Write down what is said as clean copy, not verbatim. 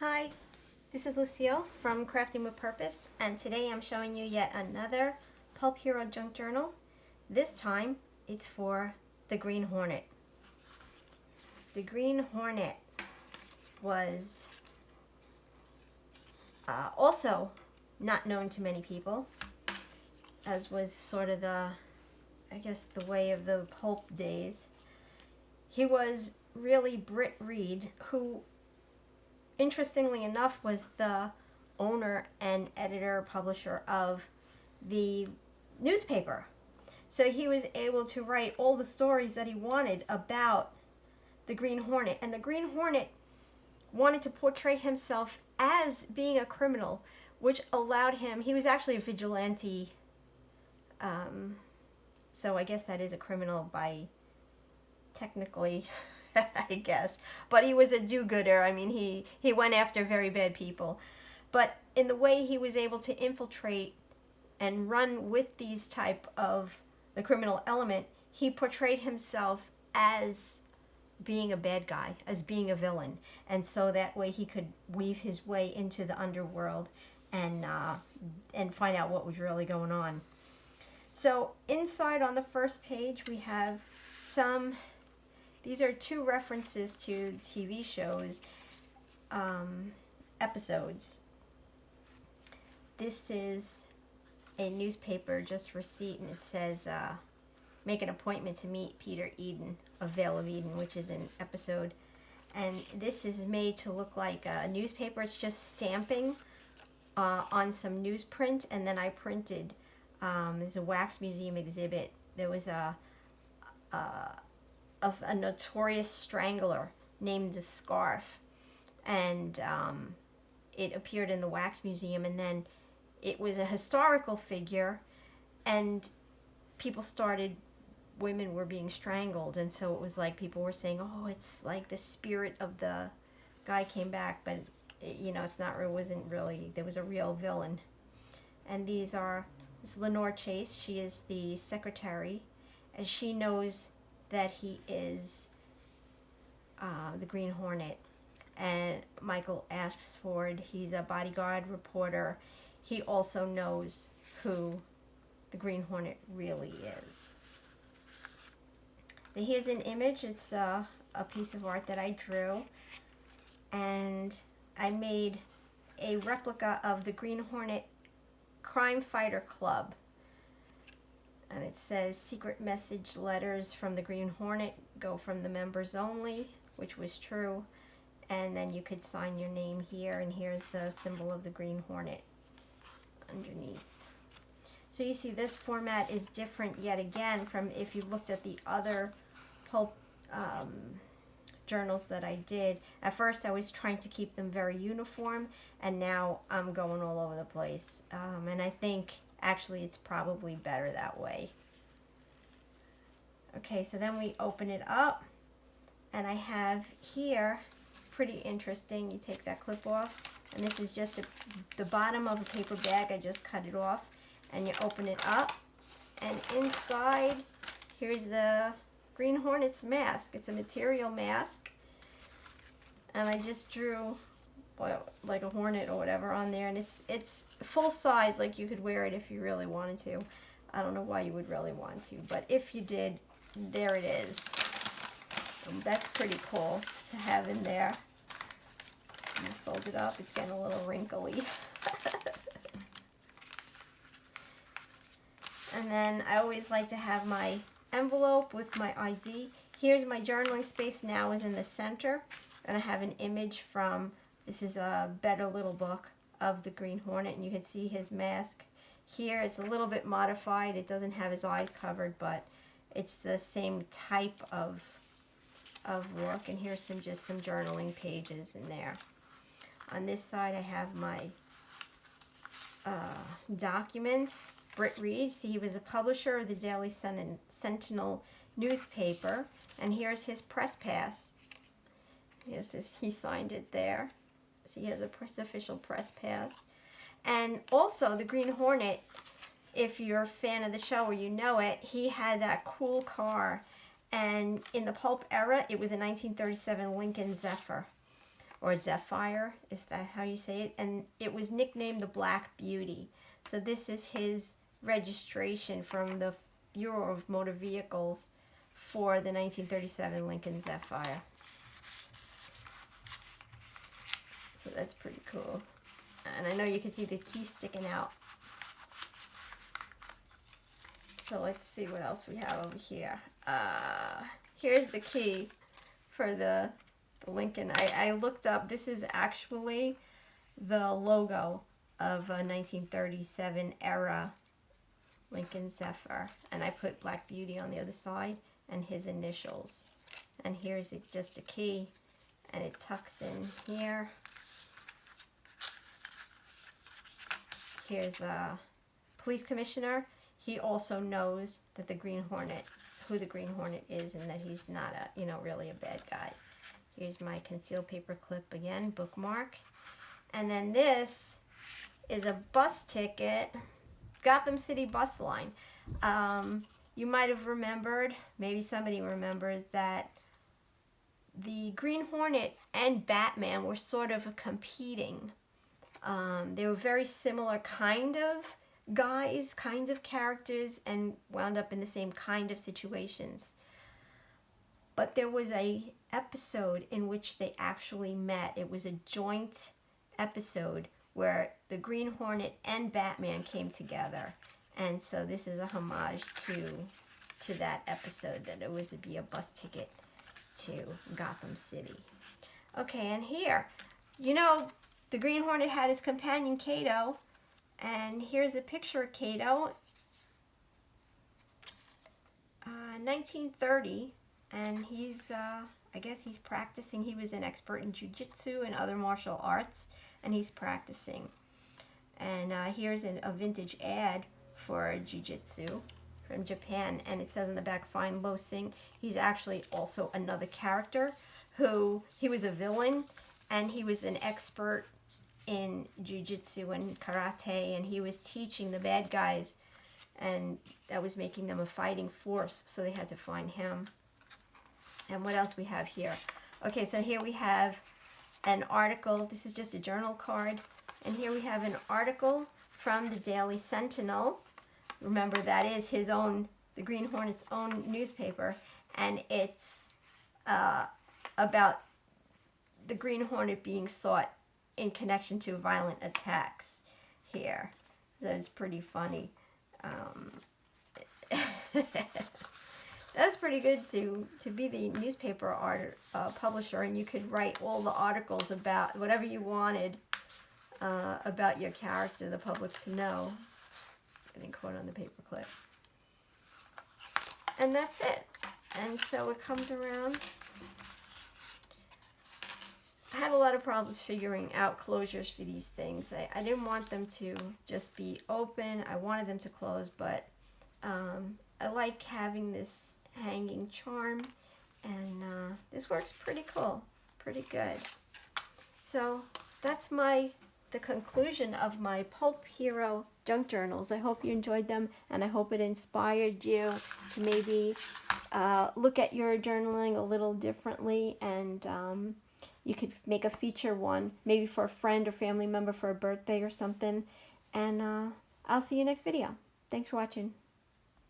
Hi, this is Lucille from Crafting with Purpose, and today I'm showing you yet another Pulp Hero junk journal. This time it's for the Green Hornet. The Green Hornet was also not known to many people, as was sort of the way of the pulp days. He was really Britt Reed, who interestingly enough was the owner and editor publisher of the newspaper. So he was able to write all the stories that he wanted about the Green Hornet, and the Green Hornet wanted to portray himself as being a criminal, which allowed him, he was actually a vigilante, so I guess that is a criminal by technically I guess. But he was a do-gooder. I mean, he went after very bad people. But in the way he was able to infiltrate and run with these type of the criminal element, he portrayed himself as being a bad guy, as being a villain. And so that way he could weave his way into the underworld and find out what was really going on. So inside on the first page we have these are two references to TV shows, episodes. This is a newspaper just receipt, and it says, make an appointment to meet Peter Eden of Vale of Eden, which is an episode. And this is made to look like a newspaper. It's just stamping on some newsprint, and then I printed, there's a wax museum exhibit. There was of a notorious strangler named the Scarf, and it appeared in the wax museum, and then it was a historical figure, and women were being strangled, and so it was like people were saying, oh, it's like the spirit of the guy came back, but it's not, it wasn't really, there was a real villain. And this is Lenore Chase. She is the secretary, and she knows that he is the Green Hornet. And Michael Ashford, he's a bodyguard reporter. He also knows who the Green Hornet really is. Now here's an image. It's a piece of art that I drew, and I made a replica of the Green Hornet Crime Fighter Club. And it says, secret message letters from the Green Hornet go from the members only, which was true. And then you could sign your name here, and here's the symbol of the Green Hornet underneath. So you see this format is different yet again from if you looked at the other pulp journals that I did. At first I was trying to keep them very uniform, and now I'm going all over the place. And I think actually it's probably better that way. Okay, so then we open it up, and I have here, pretty interesting, you take that clip off, and this is just the bottom of a paper bag. I just cut it off, and you open it up, and inside here's the Green Hornet's mask. It's a material mask, and I just drew like a hornet or whatever on there, and it's full size, like you could wear it if you really wanted to. I don't know why you would really want to, but if you did, there it is. That's pretty cool to have in there. You fold it up, it's getting a little wrinkly. And then I always like to have my envelope with my ID. Here's my journaling space now is in the center, and I have an image from, this is a Better Little Book of the Green Hornet, and you can see his mask here. It's a little bit modified. It doesn't have his eyes covered, but it's the same type of look. And here's just some journaling pages in there. On this side I have my documents. Britt Reed, see, he was a publisher of the Daily Sentinel newspaper, and here's his press pass. Yes, he signed it there. So he has a official press pass. And also the Green Hornet, if you're a fan of the show or you know it, he had that cool car. And in the pulp era, it was a 1937 Lincoln Zephyr. or Zephyr, if that's how you say it, and it was nicknamed the Black Beauty. So this is his registration from the Bureau of Motor Vehicles for the 1937 Lincoln Zephyr. So that's pretty cool. And I know you can see the key sticking out. So let's see what else we have over here. Here's the key for the Lincoln. I looked up, this is actually the logo of a 1937 era Lincoln Zephyr. And I put Black Beauty on the other side and his initials. And here's just a key, and it tucks in here. Here's a police commissioner. He also knows that the Green Hornet, who the Green Hornet is, and that he's not a, you know, really a bad guy. Here's my concealed paper clip again, bookmark. And then this is a bus ticket, Gotham City bus line. You might have remembered, maybe somebody remembers, that the Green Hornet and Batman were sort of competing. They were very similar kind of guys, kinds of characters, and wound up in the same kind of situations. But there was a episode in which they actually met. It was a joint episode where the Green Hornet and Batman came together. And so this is a homage to that episode, that it was to be a bus ticket to Gotham City. Okay, and here, you know, the Green Hornet had his companion Kato, and here's a picture of Kato, 1930, and he's, I guess he's practicing. He was an expert in jiu-jitsu and other martial arts, and he's practicing. And here's a vintage ad for jiu-jitsu from Japan, and it says in the back, "Find Lo Sing." He's actually also another character who, he was a villain, and he was an expert in jiu-jitsu and karate, and he was teaching the bad guys, and that was making them a fighting force, so they had to find him. And what else we have here? Okay, so here we have an article. This is just a journal card, and here we have an article from the Daily Sentinel. Remember, that is his own, the Green Hornet's own newspaper, and it's about the Green Hornet being sought in connection to violent attacks here. So it's pretty funny. That's pretty good to be the newspaper publisher, and you could write all the articles about whatever you wanted about your character, the public to know. Getting caught on the paper clip. And that's it. And so it comes around. I had a lot of problems figuring out closures for these things. I didn't want them to just be open. I wanted them to close, but I like having this hanging charm, and this works pretty cool, pretty good. So that's the conclusion of my Pulp Hero junk journals. I hope you enjoyed them, and I hope it inspired you to maybe look at your journaling a little differently, and you could make a feature one, maybe for a friend or family member for a birthday or something. And I'll see you next video. Thanks for watching.